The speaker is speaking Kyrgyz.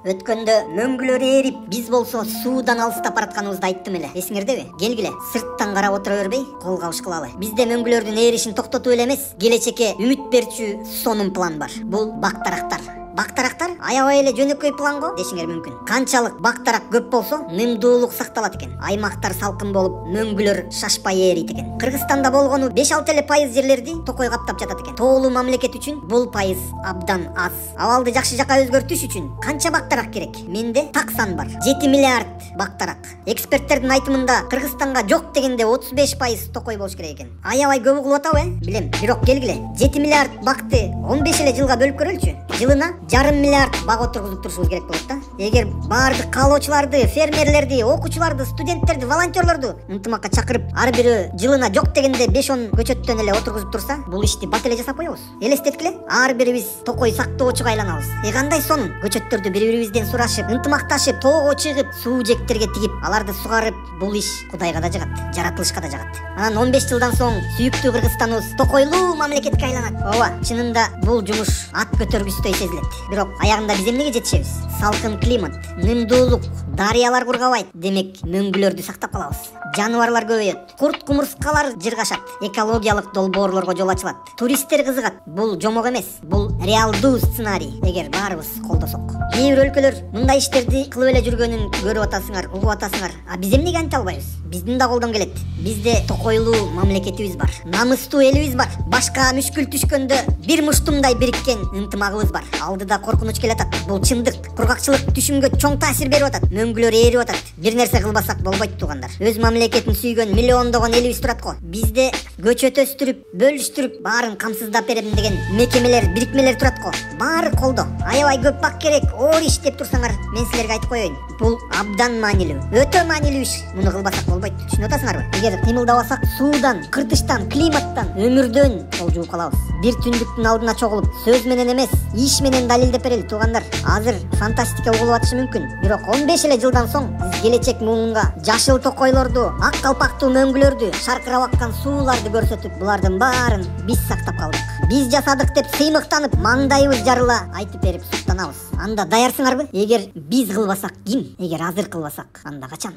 Өткөндө мөңгүлөр ээрип, биз болсо суудан алыстап баратканыбызды айттым эле. Эсиңердеби? Келгиле, сырттан карап отура бербей, кол кабыш кылалы. Бизде мөңгүлөрдүн ээришин токтотуу эле эмес, келечекке үмүт берчү сонун план бар. Бул бактарактар. Бактарактар аябай эле жөнөкөй план го дешиңер мүмкүн. Канчалык бактарак көп болсо, нымдуулук сакталат экен. Аймактар салкын болуп, мөңгүлөр шашпай ээрийт экен. Кыргызстанда болгону 5-6% жерлерди токой каптап жатат экен. Тоолуу мамлекет үчүн бул пайыз абдан аз. Абалды жакшы жака өзгөртүш үчүн канча бактарак керек? Менде так сан бар. 7 миллиард бактарак. Эксперттердин айтымында Кыргызстанга жок дегенде 35% токой болуш керек экен. Аябай көп угулуп атабы, билем. Бирок келгиле, 7 миллиард бакты 15 эле жылга бөлүп көрөлүчү. Жылына 1,5 миллиард бак отургузуп турушубуз керек болот да. Эгер баардык каалоочуларды, фермерлерди, окуучуларды, студенттерди, волонтерлорду ынтымакка чакырып, ар бири жылына жок дегенде 5-10 көчөттөн эле отургузуп турса, бул ишти бат эле жасап коебуз. Элестеткиле, ар бирибиз токой сактоочуга айланабыз. Кандай сонун көчөттөрдү бири-бирибизден сурашып, ынтымакташып, тоого чыгып, суу жектерге тигип, аларды сугарып, бул иш Кудайга да жагат, жаратылышка да жагат. Анан 15 жылдан соң сүйүктүү Кыргызстаныбыз токойлуу мамлекетке айланат. Ооба, чынында бул жумуш ат көтөргүчтөй сезилет. Бирок аягында биз эмнеге жетишебиз? Салкын климат, нымдуулук, дарыялар кургабайт. Демек, мөңгүлөрдү сактап калабыз. Жаныбарлар көбөйөт, курт-кумурскалар жыргашат, экологиялык долбоорлорго жол ачылат. Туристтер кызыгат. Бул жомок эмес, бул реалдуу сценарий. Эгер баарыбыз колдосок. Кээ бир өлкөлөр мындай иштерди кылып эле жүргөнүн көрүп атасыңар, угуп атасыңар. А биз эмнеге анте албайбыз? Биздин да колдон келет. Бизде токойлуу мамлекетибиз бар. Намыстуу элибиз бар. Башка мүшкүл түшкөндө бир муштумдай бириккен ынтымагыбыз бар. Алдыда коркунуч келатат. Бул чындык. Кургакчылык түшүмгө чоң таасир берип атат. Мөңгүлөр ээрип атат. Бир нерсе кылбасак болбойт туугандар. Өз мамлекетин сүйгөн миллиондогон элибиз турат го. Бизде көчөт өстүрүп, бөлүштүрүп, баарын камсыздап берем деген мекемелер, бирикмелер турат го. Баары колдо. Аябай көп бак керек, оор иш деп турсаңар, мен силерге айтып коеюн. Бул абдан маанилүү. Өтө маанилүү иш. Муну кылбасак болбойт. Түшүнүп атасыңарбы? Эгер кыймылдабасак, суудан, кыртыштан, климаттан, өмүрдөн кол жууп калабыз. Бир түндүктүн алдына чогулуп, сөз менен эмес, иш менен далилдеп берели туугандар. Азыр фантастика угулуп атышы мүмкүн. Бирок 15 эле жылдан соң биз келечек муунга жашыл токойлорду, ак калпактуу мөңгүлөрдү, шаркырап аккан сууларды көрсөтүп, булардын баарын биз сактап калдык. Биз жасадык деп сыймыктанып, маңдайыбыз жарыла айтып берип суктанабыз. Анда даярсыңарбы? Эгер биз кылбасак ким? Эгер азыр кылбасак, анда качан?